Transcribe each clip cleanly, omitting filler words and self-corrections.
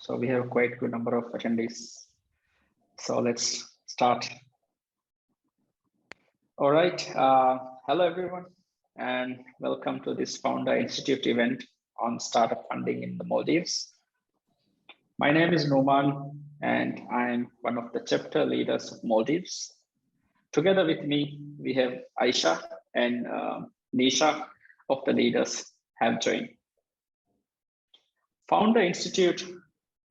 So we have quite a good number of attendees. So let's start. All right. Hello, everyone, and welcome to this Founder Institute event on startup funding in the Maldives. My name is Noman, and I'm one of the chapter leaders of Maldives. Together with me, we have Aisha and Nisha of the leaders have joined. Founder Institute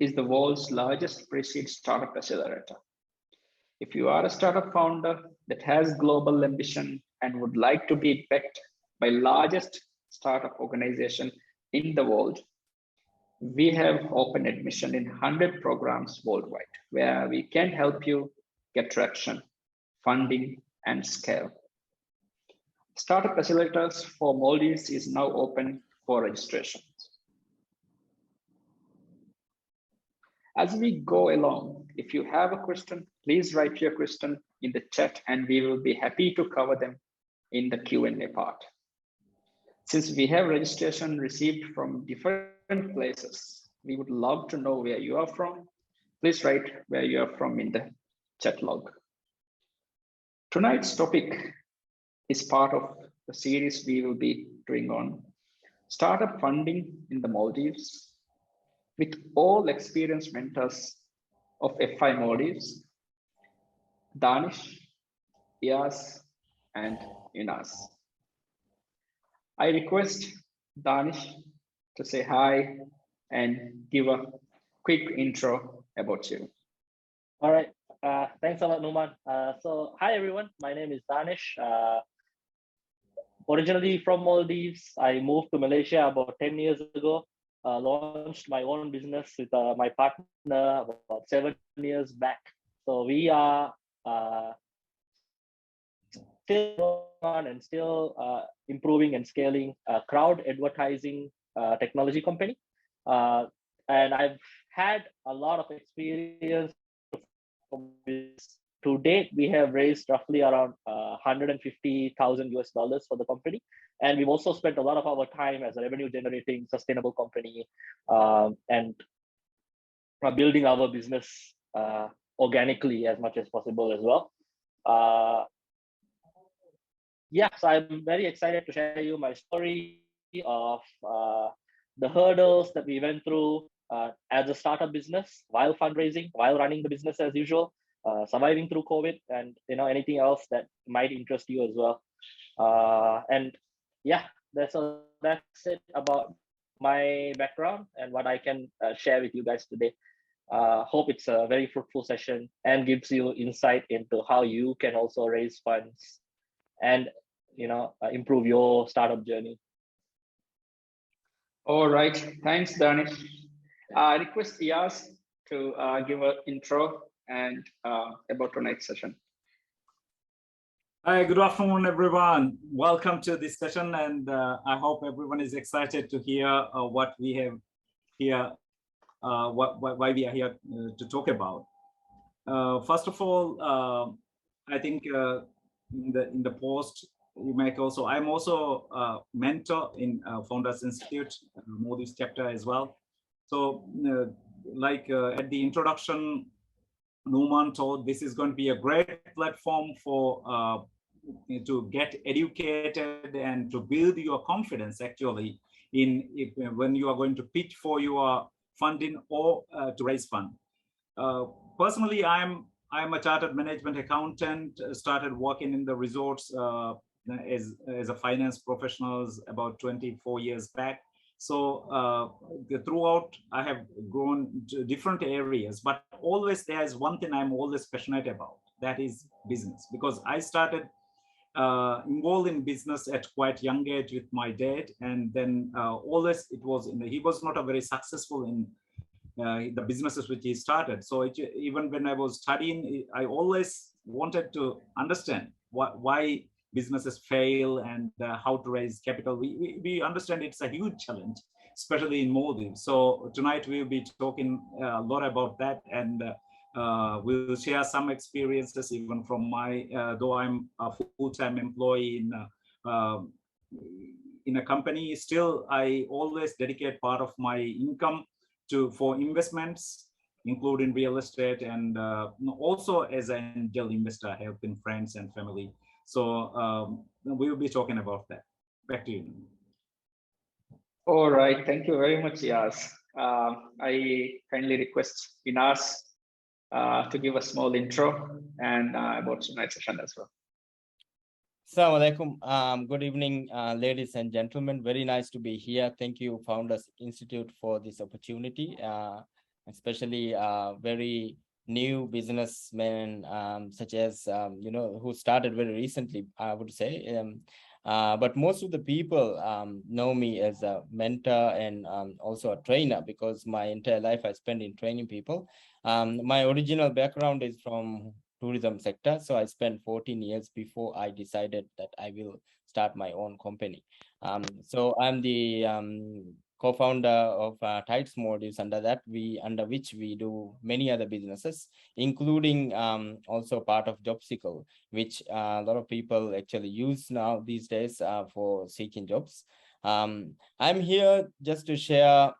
is the world's largest pre-seed startup accelerator. If you are a startup founder that has global ambition and would like to be backed by largest startup organization in the world, we have open admission in 100 programs worldwide where we can help you get traction, funding, and scale. Startup accelerators for Maldives is now open for registration. As we go along, if you have a question, please write your question in the chat and we will be happy to cover them in the Q&A part. Since we have registration received from different places, we would love to know where you are from. Please write where you are from in the chat log. Tonight's topic is part of the series we will be doing on startup funding in the Maldives with all experienced mentors of FI Maldives, Dhanish, Iyaz, and Inaz. I request Dhanish to say hi and give a quick intro about you. All right, thanks a lot, Numan. So hi everyone, my name is Dhanish. Originally from Maldives, I moved to Malaysia about 10 years ago. Launched my own business with my partner about 7 years back. So we are still on and still improving and scaling a crowd advertising technology company. And I've had a lot of experience. To date, we have raised roughly around 150,000 US dollars for the company. And we've also spent a lot of our time as a revenue generating sustainable company and building our business organically as much as possible as well. Yeah, so I'm very excited to share you my story of the hurdles that we went through as a startup business while fundraising, while running the business as usual, surviving through COVID, and anything else that might interest you as well. And yeah, that's it about my background and what I can share with you guys today. Hope it's a very fruitful session and gives you insight into how you can also raise funds and improve your startup journey. All right, thanks, Dhanish. I request Iyaz to give an intro and about tonight's session. Hi, good afternoon, everyone. Welcome to this session, and I hope everyone is excited to hear what we have here, why we are here to talk about. First of all, I think in the post you make also, I'm also a mentor in Founders Institute, Maldives chapter as well. So, at the introduction, Numan told, this is going to be a great platform for to get educated and to build your confidence actually when you are going to pitch for your funding or to raise fund. Personally, I'm a chartered management accountant, started working in the resorts as a finance professionals about 24 years back. So throughout, I have grown to different areas, but always there is one thing I'm always passionate about, that is business, because I started involved in business at quite young age with my dad, and then always it was he was not a very successful in the businesses which he started. So even when I was studying, I always wanted to understand why businesses fail and how to raise capital. We understand it's a huge challenge, especially in Maldives. So tonight we'll be talking a lot about that, and we'll share some experiences even from my, though I'm a full-time employee in a company, still I always dedicate part of my income for investments, including real estate, and also as an angel investor, helping friends and family. So we will be talking about that. Back to you. All right, thank you very much, Iyaz. I kindly request Inaz to give a small intro and about tonight's session as well. Assalamu alaikum. Good evening, ladies and gentlemen. Very nice to be here. Thank you, Founders Institute, for this opportunity, especially very new businessmen such as, who started very recently, I would say. But most of the people know me as a mentor and also a trainer, because my entire life I spent in training people. My original background is from tourism sector. So I spent 14 years before I decided that I will start my own company. So I'm the co-founder of Tides Maldives. Under which we do many other businesses, including also part of JobSeeker, which a lot of people actually use now these days for seeking jobs. I'm here just to share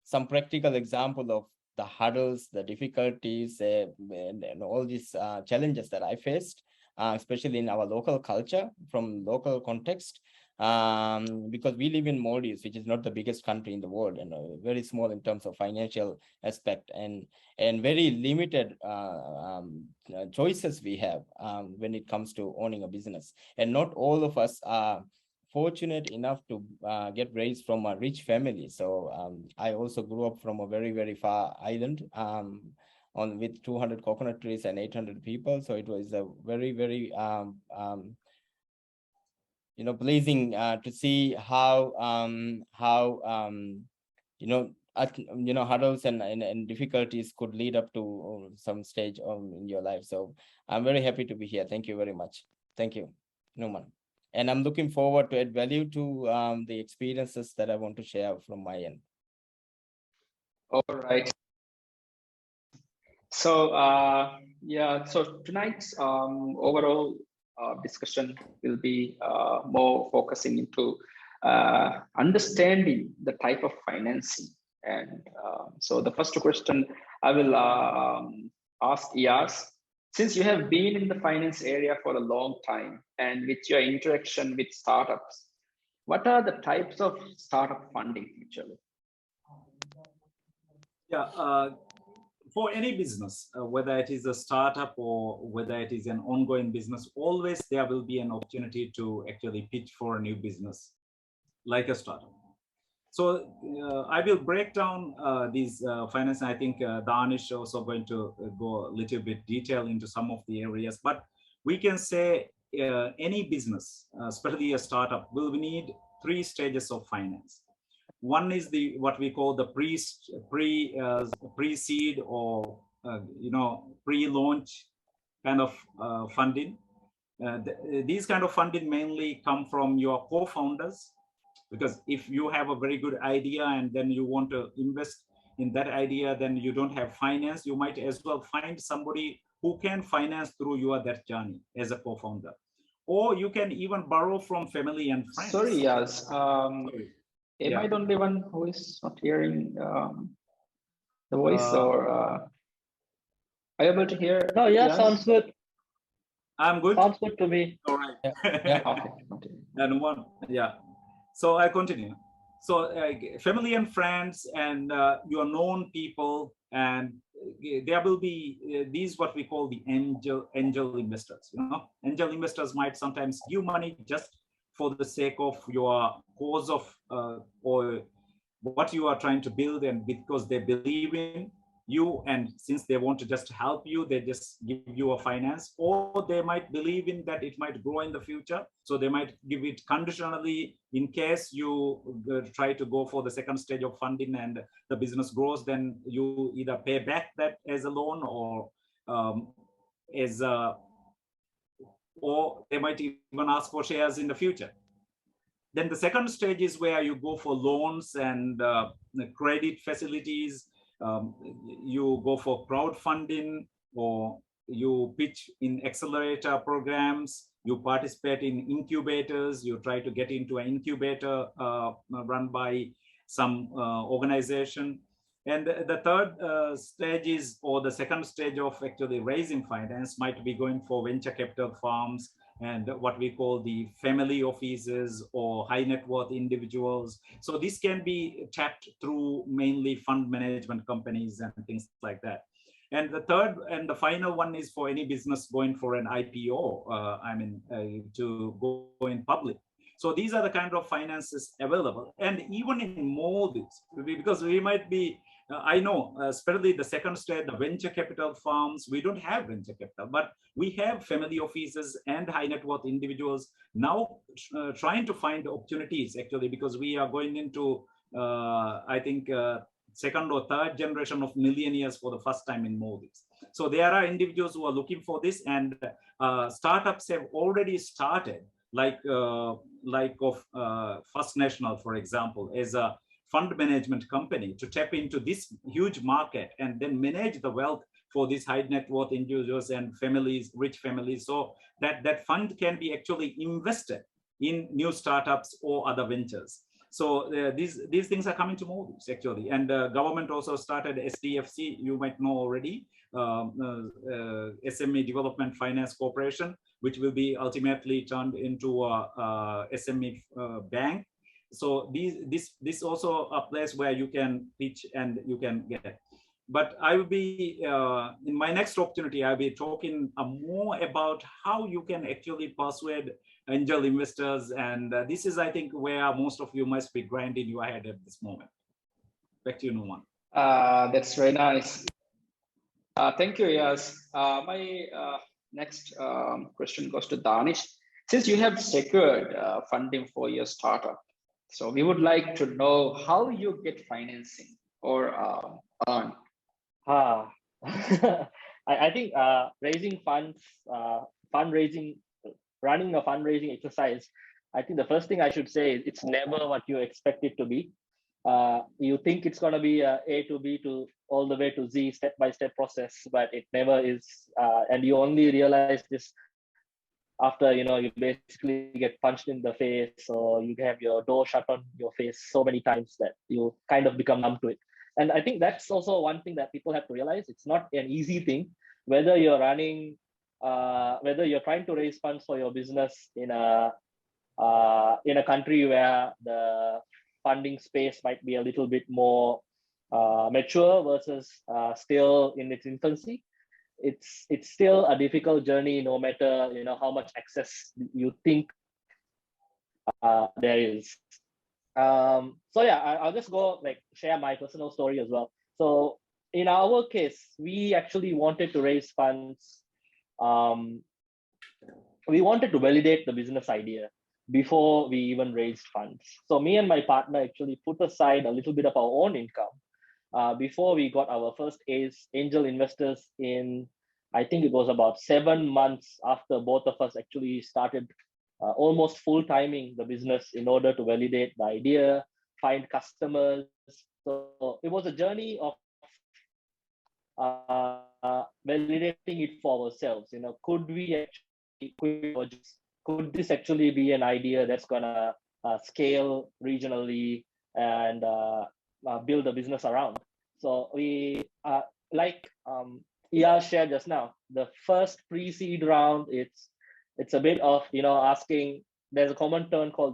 some practical example of the hurdles, the difficulties, and all these challenges that I faced, especially in our local culture, from local context, because we live in Maldives, which is not the biggest country in the world, and very small in terms of financial aspect, and very limited choices we have when it comes to owning a business. And not all of us are fortunate enough to get raised from a rich family. So I also grew up from a very, very far island with 200 coconut trees and 800 people. So it was a very, very, pleasing to see how hurdles and difficulties could lead up to some stage in your life. So I'm very happy to be here. Thank you very much. Thank you, Numan. And I'm looking forward to add value to the experiences that I want to share from my end. All right. So so tonight's overall discussion will be more focusing into understanding the type of financing. And so the first question I will ask Iyaz, since you have been in the finance area for a long time and with your interaction with startups, what are the types of startup funding usually? Yeah, for any business, whether it is a startup or whether it is an ongoing business, always there will be an opportunity to actually pitch for a new business, like a startup. So I will break down these finance. I think Dhanish also going to go a little bit detail into some of the areas, but we can say any business, especially a startup, will need 3 stages of finance. One is what we call the pre-seed or pre-launch kind of funding. These kind of funding mainly come from your co-founders, because if you have a very good idea and then you want to invest in that idea, then you don't have finance, you might as well find somebody who can finance through that journey as a co-founder. Or you can even borrow from family and friends. Sorry, Iyaz. Am I the only one who is not hearing the voice, or are you able to hear? No, yeah, sounds good. I'm good. Sounds good to me. All right. Yeah. Okay. And so I continue. So family and friends and your known people, and there will be these what we call the angel investors. Angel investors might sometimes give money just for the sake of your cause of or what you are trying to build, and because they believe in you, and since they want to just help you, they just give you a finance. Or they might believe in that it might grow in the future, so they might give it conditionally in case you try to go for the second stage of funding and the business grows, then you either pay back that as a loan or or they might even ask for shares in the future. Then the second stage is where you go for loans and credit facilities. You go for crowdfunding, or you pitch in accelerator programs. You participate in incubators. You try to get into an incubator run by some organization. And the third stage is, or the second stage of actually raising finance might be going for venture capital firms and what we call the family offices or high net worth individuals. So this can be tapped through mainly fund management companies and things like that. And the third and the final one is for any business going for an IPO, to go in public. So these are the kind of finances available. And even in Maldives, because we might be, I know, especially the second stage, the venture capital firms, we don't have venture capital, but we have family offices and high net worth individuals now trying to find opportunities actually, because we are going into, I think, second or third generation of millionaires for the first time in Maldives. So there are individuals who are looking for this, and startups have already started, like of First National, for example, as a fund management company to tap into this huge market and then manage the wealth for these high net worth individuals and families, rich families, so that fund can be actually invested in new startups or other ventures. So these things are coming to Maldives actually, and government also started SDFC, you might know already, SME Development Finance Corporation, which will be ultimately turned into a SME bank. So this also a place where you can pitch and you can get. But I will be in my next opportunity, I'll be talking more about how you can actually persuade angel investors, and this is, I think, where most of you must be grinding your head at this moment. Back to you, Numan. That's very nice. Thank you, Iyaz. My next question goes to Danish. Since you have secured funding for your startup, so we would like to know how you get financing or earn. I think raising funds, fundraising, running a fundraising exercise, I think the first thing I should say is it's never what you expect it to be. You think it's going to be A to B to all the way to Z step-by-step process, but it never is. And you only realize this after, you basically get punched in the face, or you have your door shut on your face so many times that you kind of become numb to it. And I think that's also one thing that people have to realize. It's not an easy thing, whether you're running, whether you're trying to raise funds for your business in a country where the funding space might be a little bit more mature versus still in its infancy. It's still a difficult journey, no matter how much access you think there is. So yeah, I'll just go share my personal story as well. So in our case, we actually wanted to raise funds. We wanted to validate the business idea before we even raised funds. So me and my partner actually put aside a little bit of our own income before we got our first angel investors in, I think it was about 7 months after both of us actually started almost full timing the business in order to validate the idea, find customers. So it was a journey of validating it for ourselves. Could this actually be an idea that's gonna scale regionally and build a business around? So we, like Iyaz shared just now, the first pre-seed round, it's a bit of asking. There's a common term called